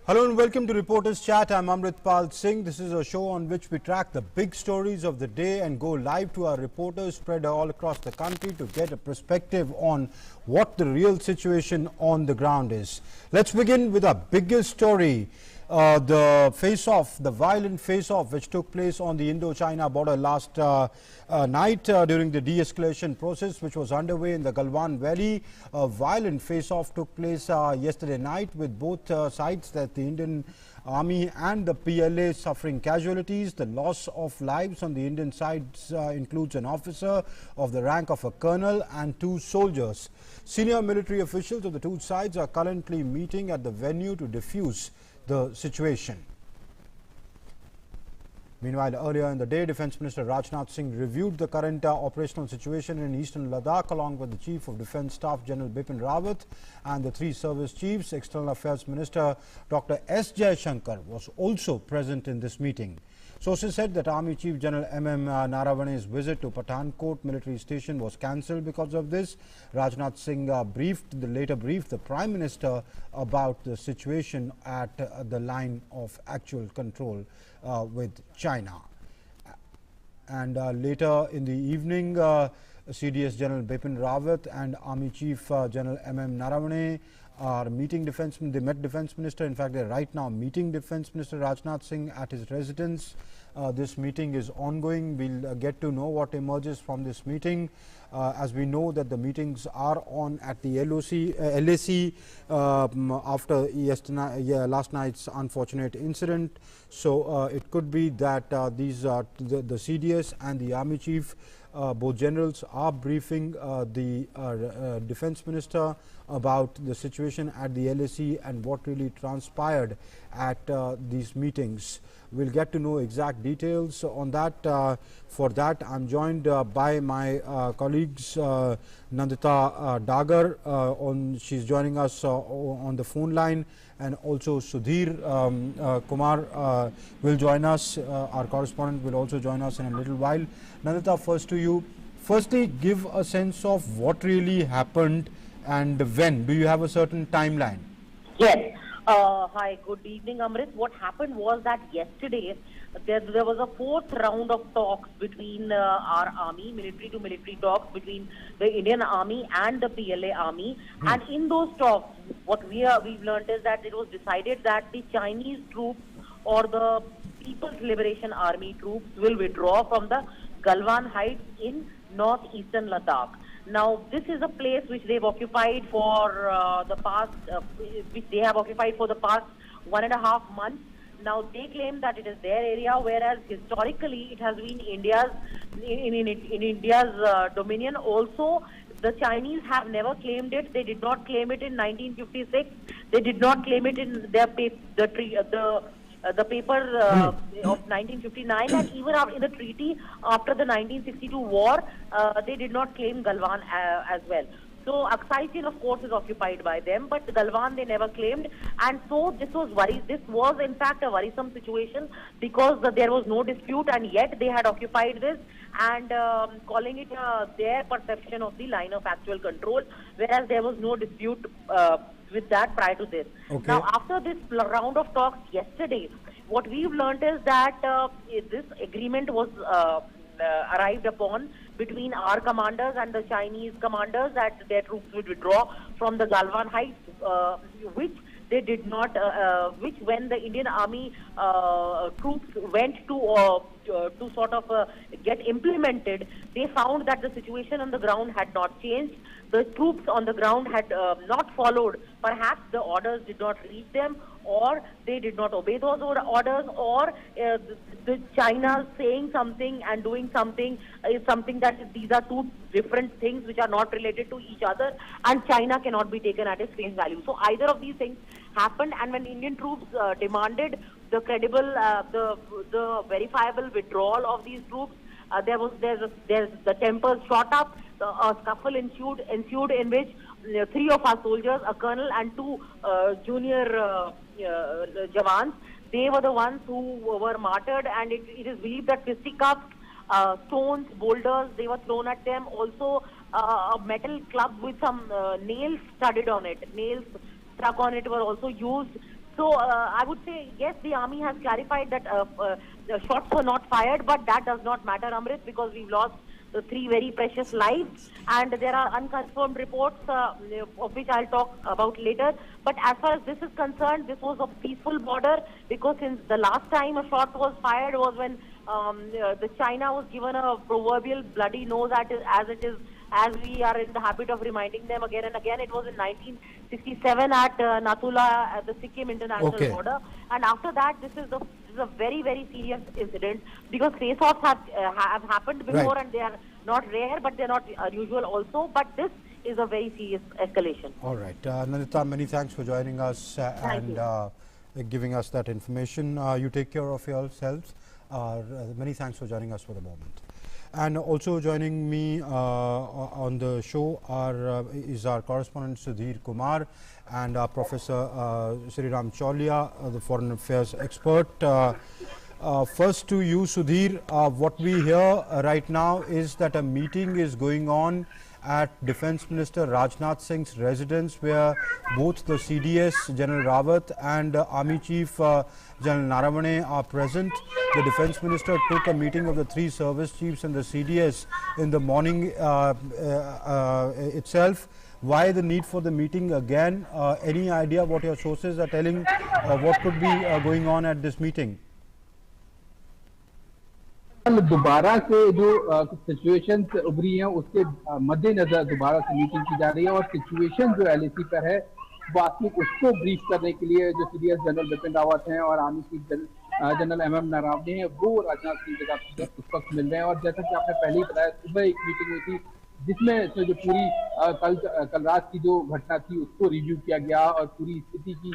Hello and welcome to Reporters Chat. I'm Amritpal Singh. This is a show on which we track the big stories of the day and go live to our reporters spread all across the country to get a perspective on what the real situation on the ground is. Let's begin with our biggest story. The face-off, the violent face-off which took place on the Indo-China border last night during the de-escalation process which was underway in the Galwan Valley. A violent face-off took place yesterday night with both sides, that the Indian Army and the PLA suffering casualties. The loss of lives on the Indian side includes an officer of the rank of a colonel and 2 soldiers. Senior military officials of the two sides are currently meeting at the venue to defuse the situation. Meanwhile, earlier in the day, Defence Minister Rajnath Singh reviewed the current operational situation in eastern Ladakh along with the Chief of Defence Staff General Bipin Rawat and the 3 service chiefs. External Affairs Minister Dr. S. Jaishankar was also present in this meeting. Sources said that Army Chief General M.M. Naravane's visit to Pathankot military station was cancelled because of this. Rajnath Singh later briefed the Prime Minister about the situation at the line of actual control with China. And later in the evening, CDS General Bipin Rawat and Army Chief General M.M. Naravane are meeting they met Defence Minister. In fact, they are right now meeting Defence Minister Rajnath Singh at his residence. This meeting is ongoing. We'll get to know what emerges from this meeting. As we know that the meetings are on at the LAC after last night's unfortunate incident. So it could be that the CDS and the Army Chief, both generals, are briefing the Defence Minister about the situation at the LAC and what really transpired at these meetings. We'll get to know exact details on that. For that, I'm joined by my colleagues Nandita Dagar. She's joining us on the phone line, and also Sudhir Kumar will join us. Our correspondent will also join us in a little while. Nandita, first to you. Firstly, give a sense of what really happened and when. Do you have a certain timeline? Yes. Hi, good evening, Amrit. What happened was that yesterday there was a 4th round of talks between our army, military to military talks between the Indian Army and the PLA Army. And in those talks, what we've learned is that it was decided that the Chinese troops or the People's Liberation Army troops will withdraw from the Galwan Heights in northeastern Ladakh. Now, this is a place which they've occupied for the past 1.5 months. Now, they claim that it is their area, whereas historically it has been India's dominion. Also, the Chinese have never claimed it. They did not claim it in 1956. They did not claim it in their the paper of 1959, and even in the treaty after the 1962 war, they did not claim Galwan as well. So Aksai, of course, is occupied by them, but Galwan they never claimed, and so this was in fact a worrisome situation because there was no dispute, and yet they had occupied this and calling it their perception of the line of actual control, whereas there was no dispute with that prior to this. Okay. Now, after this round of talks yesterday, what we've learned is that this agreement was arrived upon between our commanders and the Chinese commanders that their troops would withdraw from the Galwan Heights, which they did not, which when the Indian Army troops went to sort of get implemented, they found that the situation on the ground had not changed. The troops on the ground had not followed. Perhaps the orders did not reach them, or they did not obey those orders, or the China saying something and doing something is something that these are two different things which are not related to each other, and China cannot be taken at its face value. So either of these things happened, and when Indian troops demanded the credible, the verifiable withdrawal of these troops, the tempers shot up. A scuffle ensued in which 3 of our soldiers, a colonel and 2 junior Jawans, they were the ones who were martyred, and it is believed that fisticuffs, stones, boulders, they were thrown at them. Also, a metal club with some nails studded on it, nails stuck on it were also used. So I would say yes, the army has clarified that the shots were not fired, but that does not matter, Amrit, because we've lost the 3 very precious lives, and there are unconfirmed reports of which I'll talk about later. But as far as this is concerned, this was a peaceful border, because since the last time a shot was fired was when the China was given a proverbial bloody nose as we are in the habit of reminding them again and again. It was in 1967 at Nathula at the Sikkim international border, and after that this is a very, very serious incident, because face-offs have happened before, and they are not rare, but they're not unusual also. But this is a very serious escalation. All right, Nandita, many thanks for joining us and giving us that information. You take care of yourselves. Many thanks for joining us for the moment. And also joining me on the show is our correspondent Sudhir Kumar and Professor Sriram Chaulia, the foreign affairs expert. First to you, Sudhir, what we hear right now is that a meeting is going on at Defence Minister Rajnath Singh's residence, where both the CDS General Rawat and Army Chief General Naravane are present. The Defence Minister took a meeting of the 3 service chiefs and the CDS in the morning itself. Why the need for the meeting again? Any idea what your sources are telling what could be going on at this meeting? दोबारा से जो कुछ situations उभरी हैं उसके मद्देनजर दोबारा से मीटिंग की जा रही है, और सिचुएशन जो LAC पर है वास्तविक उसको ब्रीफ करने के लिए जो CDS जनरल बिपिन रावत हैं और army chief general MM Naravane हैं, वो राजनाथ सिंह के साथ उस वक्त मिल रहे हैं। और जैसा कि आपने पहले ही बताया, सुबह एक मीटिंग हुई थी जिसमें जो पूरी कल रात की जो घटना थी उसको रिव्यू किया गया और पूरी स्थिति की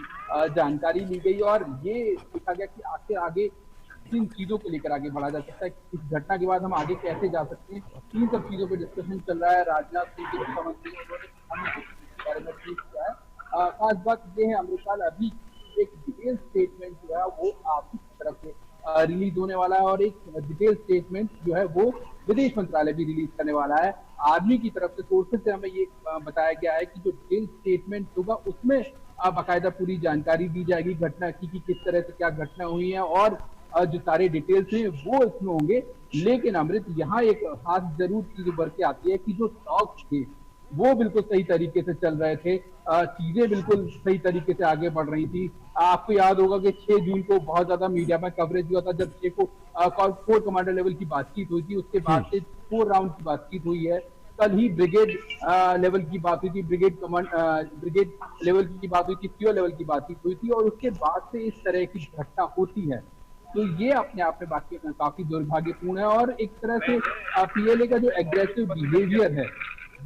जानकारी ली गई, और ये देखा गया कि आखिर आगे किन चीजों को लेकर आगे बढ़ा जा सकता है, इस घटना के बाद हम आगे कैसे जा सकते हैं, इन सब चीजों पर डिस्कशन चल रहा है। राजनाथ सिंह के रक्षा मंत्री के बारे में ट्वीट किया है। खास बात ये है अमृतपाल, अभी एक डिटेल स्टेटमेंट जो है वो आपकी तरफ से रिलीज होने वाला है, और एक डिटेल स्टेटमेंट जो है वो विदेश मंत्रालय भी रिलीज करने वाला है। आर्मी की तरफ से सोर्सेज से हमें ये बताया गया है कि जो डिटेल स्टेटमेंट होगा उसमें बाकायदा पूरी जानकारी दी जाएगी घटना की, कि किस तरह से क्या घटना हुई है, और जो सारे डिटेल्स हैं वो इसमें होंगे। लेकिन अमृत, यहाँ एक खास जरूर चीज उभर के आती है कि जो टॉक्स थे वो बिल्कुल सही तरीके से चल रहे थे, चीजें बिल्कुल सही तरीके से आगे बढ़ रही थी। आपको याद होगा कि 6 जून को बहुत ज्यादा मीडिया में कवरेज हुआ था, जब 6 को कोर कमांडर लेवल की बातचीत हुई थी, उसके बाद से 4 राउंड की बातचीत हुई है। कल ही ब्रिगेड लेवल की बात हुई थी, ब्रिगेड लेवल की बात हुई थी, सीओ लेवल की बातचीत हुई थी, और उसके बाद से इस तरह की घटना होती है। तो ये अपने आप में काफी दुर्भाग्यपूर्ण है, और एक तरह से PLA का जो एग्रेसिव बिहेवियर है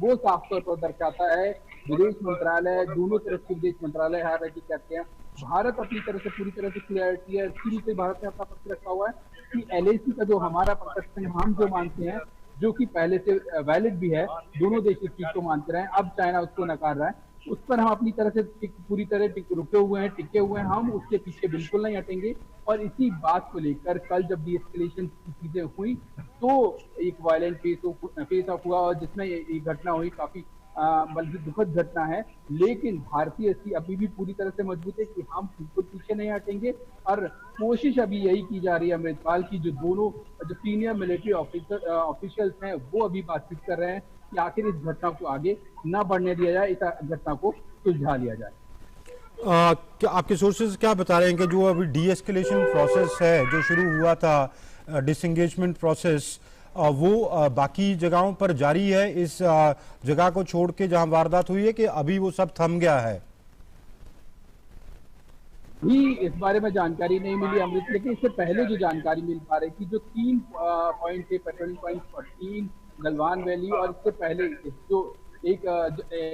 वो साफ तौर पर दर्शाता है। विदेश मंत्रालय, दोनों तरफ के विदेश मंत्रालय हर रही कहते हैं, भारत अपनी तरफ से पूरी तरह से क्लियरिटी है, शुरू से भारत ने अपना पक्ष रखा हुआ है कि LAC का जो हमारा परसेप्शन हम जो मानते हैं, जो कि पहले से वैलिड भी है, दोनों देश इस चीज को मानते रहे, अब चाइना उसको नकार रहा है, उस पर हम अपनी तरह से पूरी तरह रुके हुए हैं, टिके हुए हैं, हम उसके पीछे बिल्कुल नहीं हटेंगे। और इसी बात को लेकर कल जब डीएस्केलेशन की चीजें हुई तो एक वायलेंट फेस ऑफ हुआ, और जिसमें ये घटना हुई काफी बल्कि दुखद घटना है। लेकिन भारतीय स्थिति अभी भी पूरी तरह से मजबूत है कि हम बिल्कुल पीछे नहीं हटेंगे, और कोशिश अभी यही की जा रही है अमृतपाल की जो दोनों जो सीनियर मिलिट्री ऑफिशियल्स हैं वो अभी बातचीत कर रहे हैं कि आखिर इस घटना को आगे न बढ़ने दिया जाए, इस घटना को सुलझा लिया जाए। क्या आपके सोर्सेज क्या बता रहे हैं कि जो अभी डीएस्केलेशन प्रोसेस है जो शुरू हुआ था, डिसएंगेजमेंट प्रोसेस, वो बाकी जगहों पर जारी है, इस जगह को छोड़ के जहां वारदात हुई है, कि अभी वो सब थम गया है? भी इस बारे में जानकारी नहीं मिली अमृत, लेकिन इससे पहले जो जानकारी मिल पा रही थी, जो 3 पॉइंट थे, पेट्रोलिंग पॉइंट 14, गलवान वैली, और इससे पहले जो एक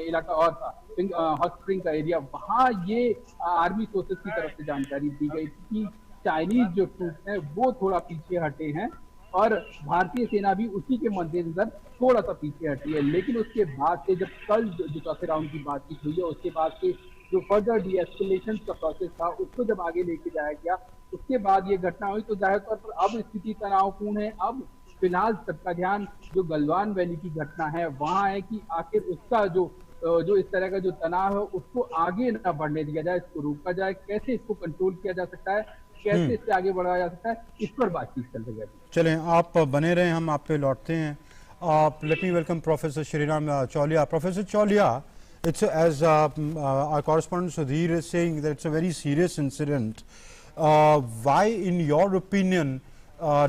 इलाका और था हॉट स्प्रिंग का एरिया, वहाँ ये आर्मी सोर्सेज की तरफ से जानकारी दी गई थी कि चाइनीज जो ट्रूप्स हैं वो थोड़ा पीछे हटे हैं, और भारतीय सेना भी उसी के मद्देनजर थोड़ा सा पीछे हटी है। लेकिन उसके बाद से जब कल जो चौथे राउंड की बातचीत हुई है, उसके बाद से जो फर्दर डीएस्केलेशन का प्रोसेस था उसको जब आगे लेके जाया गया, उसके बाद ये घटना हुई, तो जाहिर तौर पर अब स्थिति तनावपूर्ण है। अब फिलहाल सबका ध्यान जो गलवान वैली की घटना है वहां है कि आखिर उसका जो जो इस तरह का जो तनाव है उसको आगे ना बढ़ने दिया जाए, इसको रोका जाए, कैसे इसको कंट्रोल किया जा सकता है, कैसे इससे आगे बढ़ाया जा सकता है, इस पर बातचीत चल रही है। चलें, आप बने रहें, हम आप पे लौटते हैं. Let me welcome Professor Shriram Chaulia. Professor Chaulia, it's as our correspondent Sudhir is saying that it's a very serious incident. Why, in your opinion,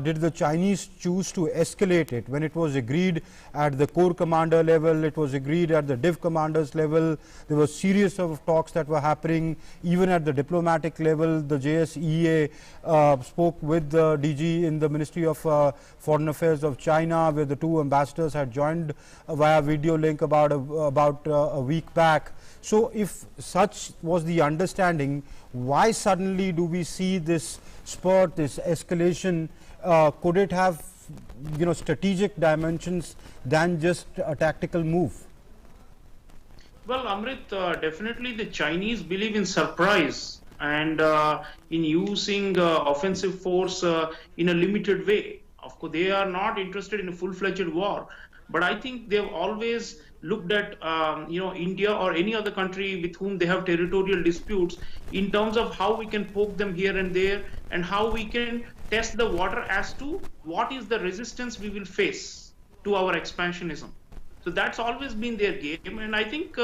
did the Chinese choose to escalate it when it was agreed at the Corps Commander level, it was agreed at the Div Commanders level, there was series of talks that were happening even at the diplomatic level. The JSEA spoke with the DG in the Ministry of Foreign Affairs of China, where the two ambassadors had joined via video link about a week back. So if such was the understanding, why suddenly do we see this spurt, this escalation? Could it have, strategic dimensions than just a tactical move? Well, Amrit, definitely the Chinese believe in surprise and in using offensive force in a limited way. Of course, they are not interested in a full-fledged war, but I think they've always looked at India or any other country with whom they have territorial disputes in terms of how we can poke them here and there and how we can test the water as to what is the resistance we will face to our expansionism. So that's always been their game, and I think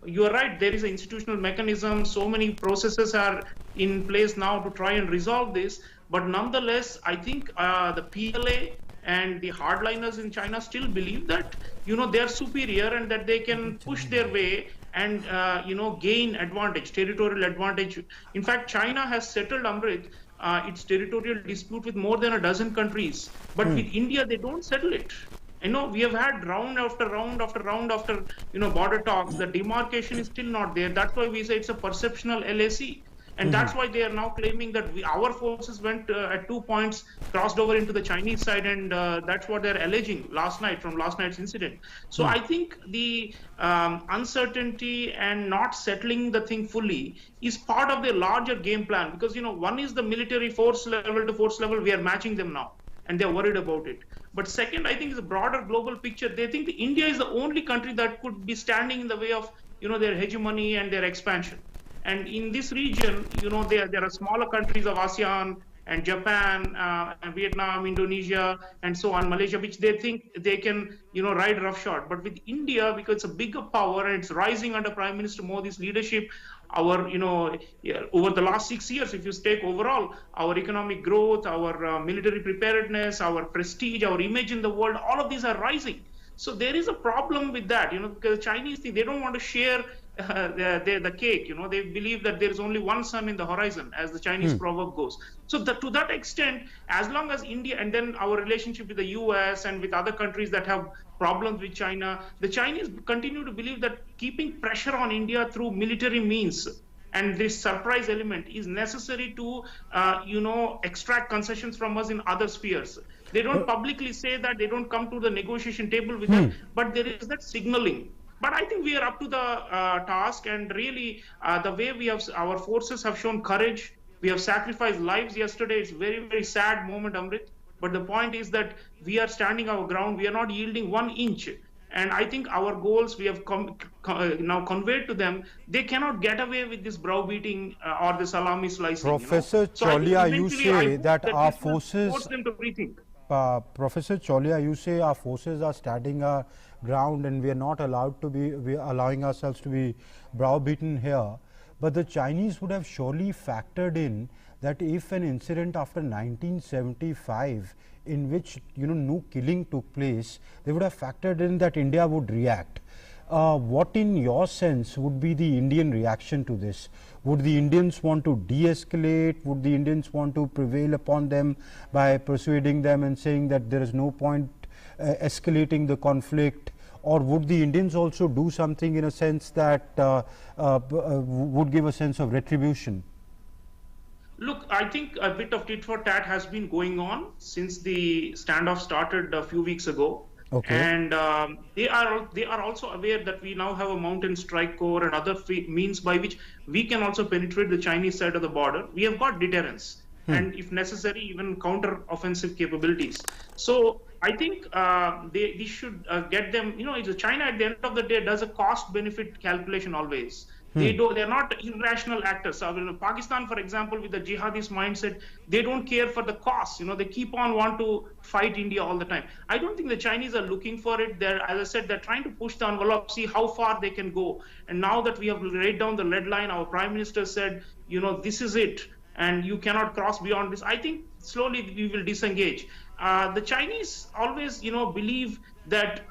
you are right, there is an institutional mechanism, so many processes are in place now to try and resolve this, but nonetheless, I think the PLA and the hardliners in China still believe that, they are superior and that they can push their way and, gain advantage, territorial advantage. In fact, China has settled, Amrit, its territorial dispute with more than a dozen countries, but with India, they don't settle it. We have had round after round after round after, border talks. The demarcation is still not there. That's why we say it's a perceptional LAC. And that's why they are now claiming that our forces went at 2 points, crossed over into the Chinese side, and that's what they're alleging from last night's incident. So I think the uncertainty and not settling the thing fully is part of the larger game plan, because, one is the military force level to force level, we are matching them now, and they're worried about it. But second, I think it's a broader global picture. They think India is the only country that could be standing in the way of, their hegemony and their expansion. And in this region, there are smaller countries of ASEAN and Japan and Vietnam, Indonesia, and so on, Malaysia, which they think they can, ride roughshod. But with India, because it's a bigger power and it's rising under Prime Minister Modi's leadership, over the last 6 years, if you take overall, our economic growth, our military preparedness, our prestige, our image in the world, all of these are rising. So there is a problem with that, because the Chinese think they don't want to share the cake. They believe that there is only one sun in the horizon, as the Chinese proverb goes. So to that extent, as long as India, and then our relationship with the US and with other countries that have problems with China, the Chinese continue to believe that keeping pressure on India through military means and this surprise element is necessary to, extract concessions from us in other spheres. They don't publicly say that, they don't come to the negotiation table with them, but there is that signaling. But I think we are up to the task, and really the way our forces have shown courage, we have sacrificed lives yesterday. It's a very, very sad moment, Amrit. But the point is that we are standing our ground. We are not yielding 1 inch. And I think our goals we have now conveyed to them. They cannot get away with this browbeating or the salami slicing. Professor Chaulia, you say that our forces force them to rethink. Professor Chaulia, you say our forces are standing our ground and we are not allowed to be, we are allowing ourselves to be browbeaten here. But the Chinese would have surely factored in that if an incident after 1975 in which no killing took place, they would have factored in that India would react. What in your sense would be the Indian reaction to this? Would the Indians want to de-escalate? Would the Indians want to prevail upon them by persuading them and saying that there is no point escalating the conflict? Or would the Indians also do something in a sense that would give a sense of retribution? Look, I think a bit of tit for tat has been going on since the standoff started a few weeks ago. Okay. And they are also aware that we now have a mountain strike corps and other means by which we can also penetrate the Chinese side of the border. We have got deterrence. and if necessary, even counter-offensive capabilities. So I think they should get them. China at the end of the day does a cost-benefit calculation always. They're not irrational actors. So, Pakistan, for example, with the jihadist mindset, they don't care for the cost. They keep on want to fight India all the time. I don't think the Chinese are looking for it. As I said, they're trying to push the envelope, see how far they can go. And now that we have laid down the lead line, our Prime Minister said, this is it, and you cannot cross beyond this. I think slowly we will disengage. The Chinese always, believe that,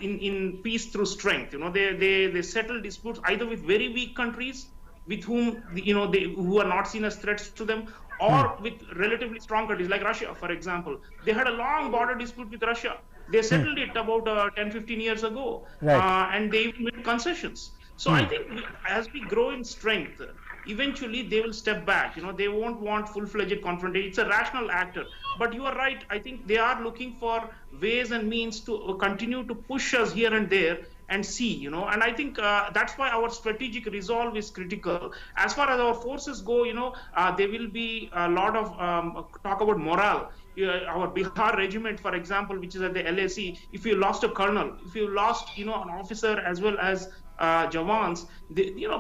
in peace through strength. They settle disputes either with very weak countries, with whom, who are not seen as threats to them, or with relatively strong countries like Russia, for example. They had a long border dispute with Russia. They settled it about 10, 15 years ago, and they even made concessions. So I think as we grow in strength, eventually they will step back. They won't want full-fledged confrontation. It's a rational actor. But you are right. I think they are looking for ways and means to continue to push us here and there and see, and I think that's why our strategic resolve is critical. As far as our forces go, there will be a lot of talk about morale. Our Bihar regiment, for example, which is at the LAC, if you lost a colonel, if you lost, an officer as well as Jawans,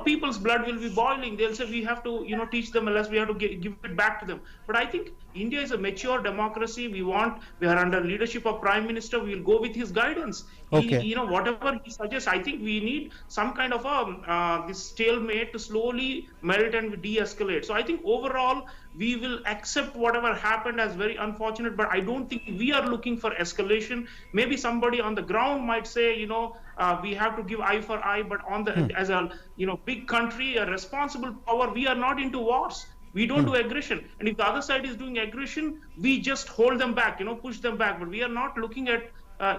people's blood will be boiling. They'll say we have to, teach them a lesson. We have to give it back to them. But I think India is a mature democracy. We are under leadership of Prime Minister. We will go with his guidance. Okay. Whatever he suggests, I think we need some kind of this stalemate to slowly melt and de-escalate. So I think overall we will accept whatever happened as very unfortunate, but I don't think we are looking for escalation. Maybe somebody on the ground might say, we have to give eye for eye, but as a big country, a responsible power, we are not into wars. We don't do aggression. And if the other side is doing aggression, we just hold them back, push them back. But we are not looking at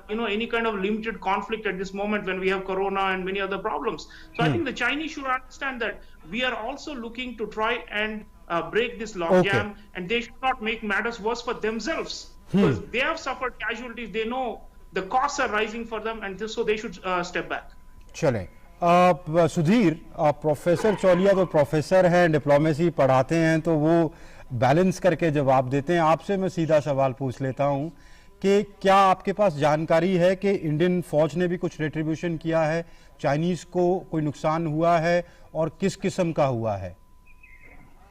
any kind of limited conflict at this moment when we have corona and many other problems. So I think the Chinese should understand that we are also looking to try and break this logjam, and they should not make matters worse for themselves, because they have suffered casualties. They know the costs are rising for them, and so they should step back. चलें Sudhir, professor Chauliya तो professor हैं, diplomacy पढ़ाते हैं, तो वो balance करके जवाब देते हैं. आपसे मैं सीधा सवाल पूछ लेता हूं कि क्या आपके पास जानकारी है कि इंडियन फौज ने भी कुछ रेट्रीब्यूशन किया है, चाइनीज को कोई नुकसान हुआ है और किस किस्म का हुआ है?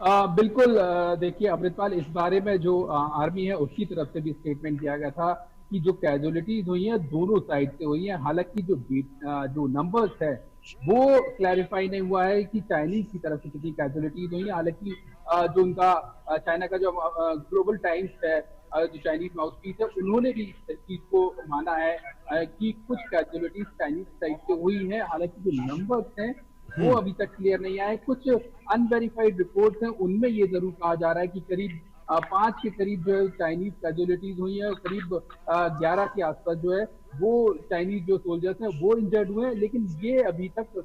बिल्कुल. देखिए अमृतपाल, इस बारे में जो आर्मी है उसकी तरफ से भी स्टेटमेंट दिया गया था कि जो कैजुअलिटीज हुई हैं दोनों साइड से हुई हैं. हालांकि जो नंबर्स है वो क्लैरिफाई नहीं हुआ है कि चाइनीज की तरफ से कितनी कैजुअलिटीज हुई हैं. हालांकि जो उनका चाइना का जो ग्लोबल टाइम्स है, जो चाइनीज माउथपीस है, उन्होंने भी इस चीज को माना है कि कुछ कैजुअलिटीज चाइनीज साइड से हुई हैं. हालांकि जो नंबर्स हैं वो अभी तक क्लियर नहीं आए. कुछ अनवेरिफाइड रिपोर्ट्स हैं, उनमें ये जरूर कहा जा रहा है कि करीब 5 के करीब जो है चाइनीज कैजुअलिटीज हुई है, करीब 11 के आसपास जो है वो चाइनीज जो सोल्जर्स हैं वो इंजर्ड हुए हैं, लेकिन ये अभी तक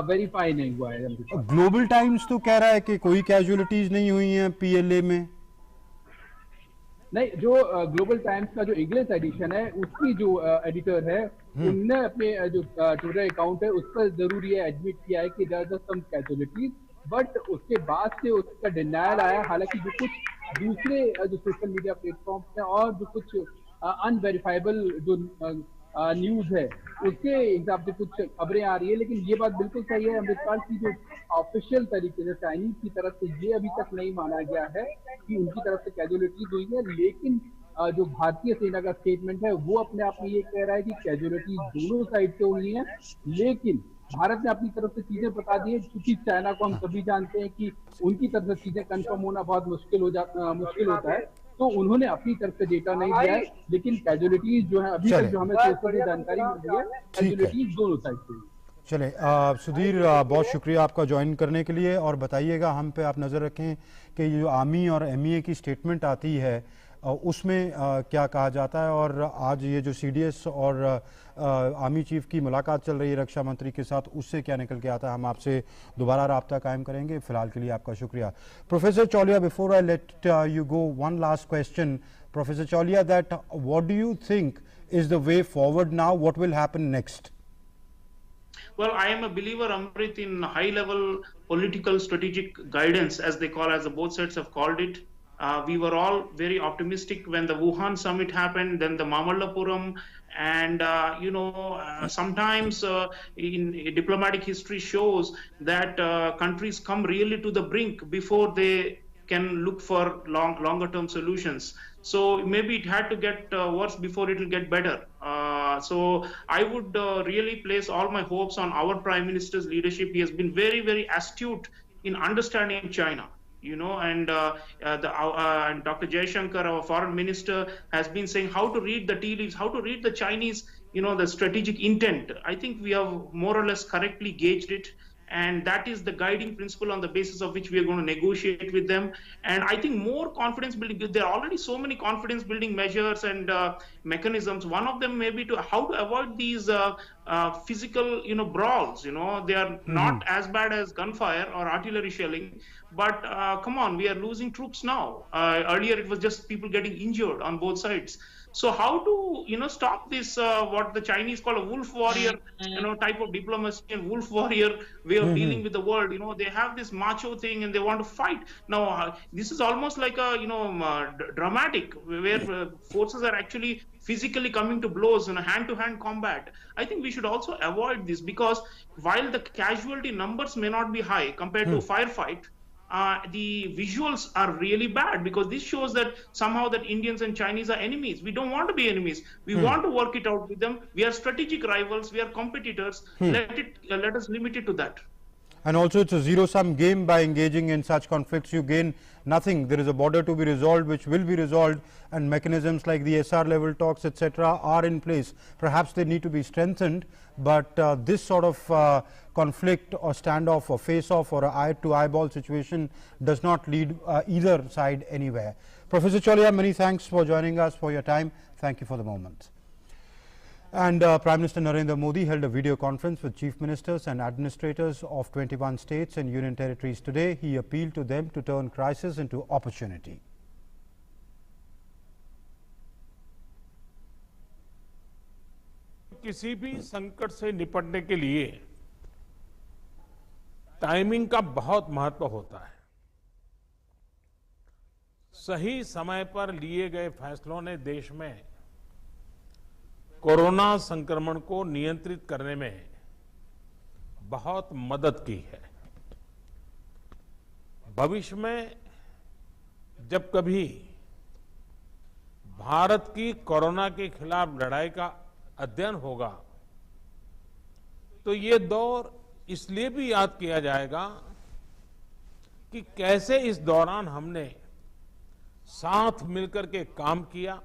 वेरीफाई नहीं हुआ है. ग्लोबल टाइम्स तो कह रहा है कि कोई कैजुअलिटीज नहीं हुई हैं पीएलए में. नहीं, जो ग्लोबल टाइम्स का जो इंग्लिश एडिशन है उसकी जो एडिटर है उनने अपने जो ट्विटर अकाउंट है उस पर जरूर ये एडमिट किया है कि there are some casualties, but उसके बाद से उसका डिनायल आया. हालांकि जो कुछ दूसरे जो सोशल मीडिया प्लेटफॉर्म्स हैं और जो कुछ अनवेरिफाइबल जो न्यूज है उसके हिसाब से कुछ खबरें आ रही है. लेकिन ये बात बिल्कुल सही है अमृतपाल की जो ऑफिशियल तरीके से चाइनीज की तरफ से ये अभी तक नहीं माना गया है कि उनकी तरफ से कैजुअलिटीज हुई है. लेकिन जो भारतीय सेना का स्टेटमेंट है वो अपने आप में ये कह रहा है कि कैजुअलिटीज दोनों साइड से हुई हैं. लेकिन भारत ने अपनी तरफ से चीजें बता दी है, क्योंकि चाइना को हम सभी जानते हैं कि उनकी तरफ से चीजें कंफर्म होना बहुत मुश्किल होता है. तो उन्होंने अपनी तरफ से डेटा नहीं दिया है, लेकिन कैजुअलिटीज जो है अभी तक जो हमें जानकारी मिल रही है कैजुअलिटीज दोनों साइड से. चले सुधीर, बहुत शुक्रिया आपका ज्वाइन करने के लिए. और बताइएगा, हम पे आप नज़र रखें कि ये जो आर्मी और एमईए की स्टेटमेंट आती है उसमें क्या कहा जाता है. और आज ये जो सीडीएस और आर्मी चीफ की मुलाकात चल रही है रक्षा मंत्री के साथ, उससे क्या निकल के आता है, हम आपसे दोबारा राब्ता कायम करेंगे. फिलहाल के लिए आपका शुक्रिया. Professor Chauliya, before I let you go, one last question. Professor Chauliya, that what do you think is the way forward now? What will happen next? Well, I am a believer, Amrit, in high-level political strategic guidance, as they call, as the both sides have called it. We were all very optimistic when the Wuhan summit happened, then the Mamallapuram, and sometimes in diplomatic history shows that countries come really to the brink before they can look for longer term solutions. So maybe it had to get worse before it will get better. So I would really place all my hopes on our Prime Minister's leadership. He has been very, very astute in understanding China. And Dr. Jaishankar, our foreign minister, has been saying how to read the tea leaves, how to read the Chinese, the strategic intent. I think we have more or less correctly gauged it. And that is the guiding principle on the basis of which we are going to negotiate with them. And I think more confidence building, there are already so many confidence building measures and mechanisms. One of them may be to how to avoid these physical, brawls. They are not as bad as gunfire or artillery shelling. But come on, we are losing troops now. Earlier, it was just people getting injured on both sides. So how to, stop this, what the Chinese call a wolf warrior, type of diplomacy and wolf warrior way of dealing with the world. They have this macho thing and they want to fight. Now, this is almost like a, dramatic, where forces are actually physically coming to blows in a hand-to-hand combat. I think we should also avoid this, because while the casualty numbers may not be high compared to a firefight, the visuals are really bad, because this shows that somehow that Indians and Chinese are enemies. We don't want to be enemies. We want to work it out with them. We are strategic rivals. We are competitors. Let us limit it to that. And also, it's a zero-sum game. By engaging in such conflicts, you gain nothing. There is a border to be resolved, which will be resolved, and mechanisms like the SR level talks, etc., are in place. Perhaps they need to be strengthened, but this sort of conflict or standoff or face-off or an eye-to-eyeball situation does not lead either side anywhere. Professor Cholia, many thanks for joining us, for your time. Thank you for the moment. And Prime Minister Narendra Modi held a video conference with chief ministers and administrators of 21 states and union territories today. He appealed to them to turn crisis into opportunity. किसी भी संकट से निपटने के लिए timing का बहुत महत्व होता है। सही समय पर लिए गए फैसलों ने देश में कोरोना संक्रमण को नियंत्रित करने में बहुत मदद की है। भविष्य में जब कभी भारत की कोरोना के खिलाफ लड़ाई का अध्ययन होगा, तो ये दौर इसलिए भी याद किया जाएगा कि कैसे इस दौरान हमने साथ मिलकर के काम किया,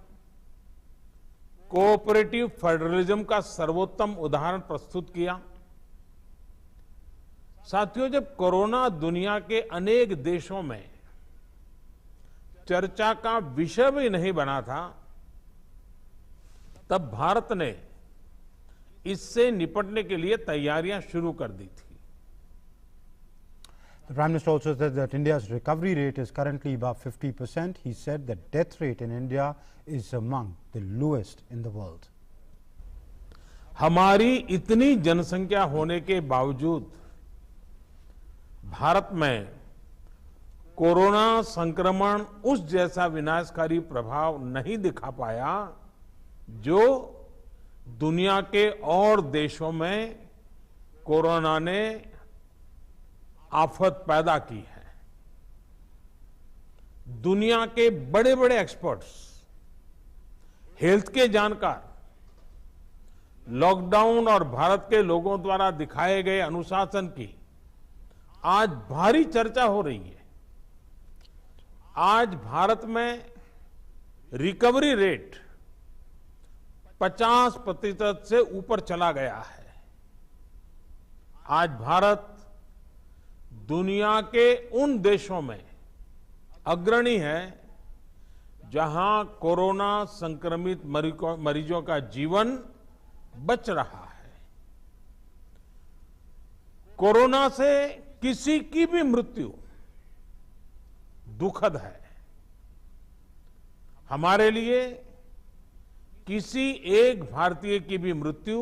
कोऑपरेटिव फेडरलिज्म का सर्वोत्तम उदाहरण प्रस्तुत किया। साथियों, जब कोरोना दुनिया के अनेक देशों में चर्चा का विषय भी नहीं बना था, तब भारत ने इससे निपटने के लिए तैयारियां शुरू कर दी थी। The Prime Minister also said that India's recovery rate is currently above 50%. He said that death rate in India is among the lowest in the world. हमारी इतनी जनसंख्या होने के बावजूद भारत में कोरोना संक्रमण उस जैसा विनाशकारी प्रभाव नहीं दिखा पाया जो दुनिया के और देशों में कोरोना ने आफत पैदा की है। दुनिया के बड़े बड़े एक्सपर्ट्स, हेल्थ के जानकार, लॉकडाउन और भारत के लोगों द्वारा दिखाए गए अनुशासन की आज भारी चर्चा हो रही है। आज भारत में रिकवरी रेट 50% से ऊपर चला गया है। आज भारत दुनिया के उन देशों में अग्रणी है जहां कोरोना संक्रमित मरीजों का जीवन बच रहा है। कोरोना से किसी की भी मृत्यु दुखद है। हमारे लिए किसी एक भारतीय की भी मृत्यु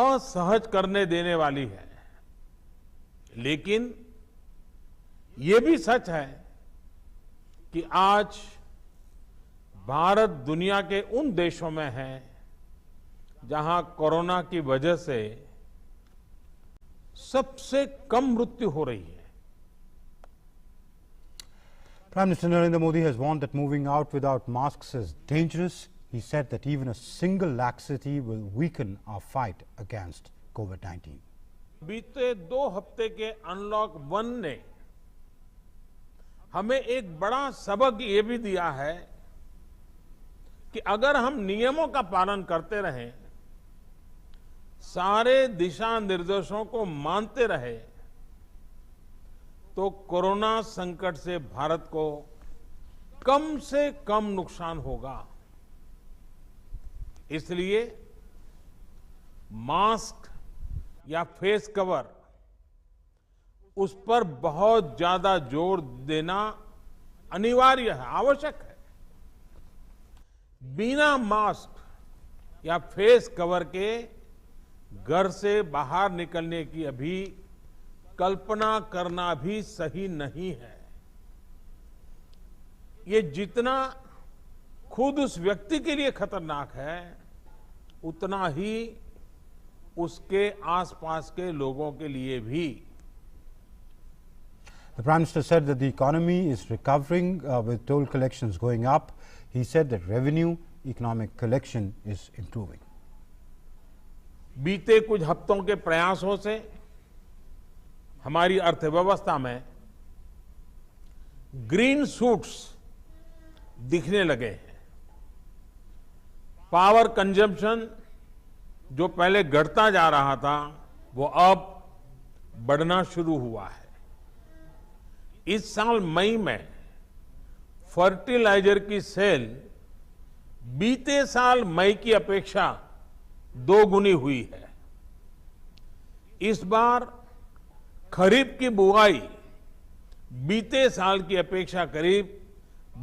असहज करने देने वाली है। लेकिन ये भी सच है कि आज भारत दुनिया के उन देशों में है जहां कोरोना की वजह से सबसे कम मृत्यु हो रही है। Prime Minister Narendra Modi has warned that moving out without masks is dangerous. He said that even a single laxity will weaken our fight against COVID-19. बीते 2 हफ्ते के अनलॉक 1 ने हमें एक बड़ा सबक ये भी दिया है कि अगर हम नियमों का पालन करते रहें, सारे दिशा निर्देशों को मानते रहे, तो कोरोना संकट से भारत को कम से कम नुकसान होगा। इसलिए मास्क या फेस कवर, उस पर बहुत ज्यादा जोर देना अनिवार्य है, आवश्यक है। बिना मास्क या फेस कवर के घर से बाहर निकलने की अभी कल्पना करना भी सही नहीं है। ये जितना खुद उस व्यक्ति के लिए खतरनाक है, उतना ही उसके आसपास के लोगों के लिए भी। The Prime Minister said that the economy is recovering with toll collections going up. He said that revenue, economic collection is improving. बीते कुछ हफ्तों के प्रयासों से हमारी अर्थव्यवस्था में ग्रीन शूट्स दिखने लगे हैं। पावर कंजम्पशन जो पहले घटता जा रहा था, वो अब बढ़ना शुरू हुआ है। इस साल मई में फर्टिलाइजर की सेल बीते साल मई की अपेक्षा 2 गुनी हुई है। इस बार खरीफ की बुआई बीते साल की अपेक्षा करीब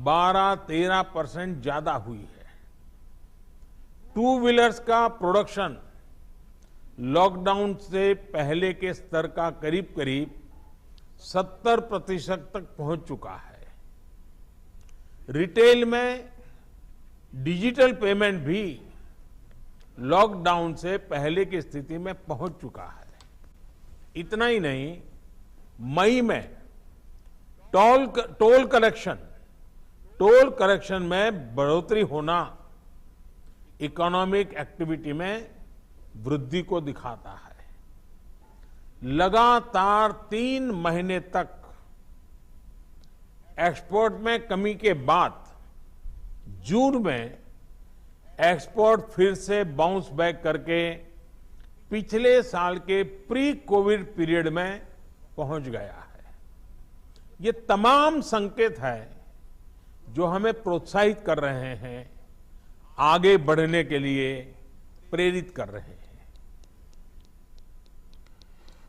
12-13% ज्यादा हुई है। 2 व्हीलर्स का प्रोडक्शन लॉकडाउन से पहले के स्तर का करीब करीब 70% तक पहुंच चुका है। रिटेल में डिजिटल पेमेंट भी लॉकडाउन से पहले की स्थिति में पहुंच चुका है। इतना ही नहीं, मई में टोल कलेक्शन में बढ़ोतरी होना इकोनॉमिक एक्टिविटी में वृद्धि को दिखाता है। लगातार 3 महीने तक एक्सपोर्ट में कमी के बाद जून में एक्सपोर्ट फिर से बाउंस बैक करके पिछले साल के प्री कोविड पीरियड में पहुंच गया है। ये तमाम संकेत है जो हमें प्रोत्साहित कर रहे हैं, आगे बढ़ने के लिए प्रेरित कर रहे हैं।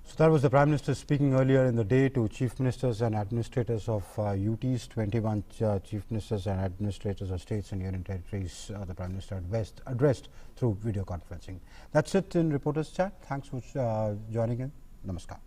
So that was the Prime Minister speaking earlier in the day to Chief Ministers and Administrators of UTs, 21 Chief Ministers and Administrators of States and Union Territories. The Prime Minister addressed through video conferencing. That's it in Reporters Chat. Thanks for joining in. Namaskar.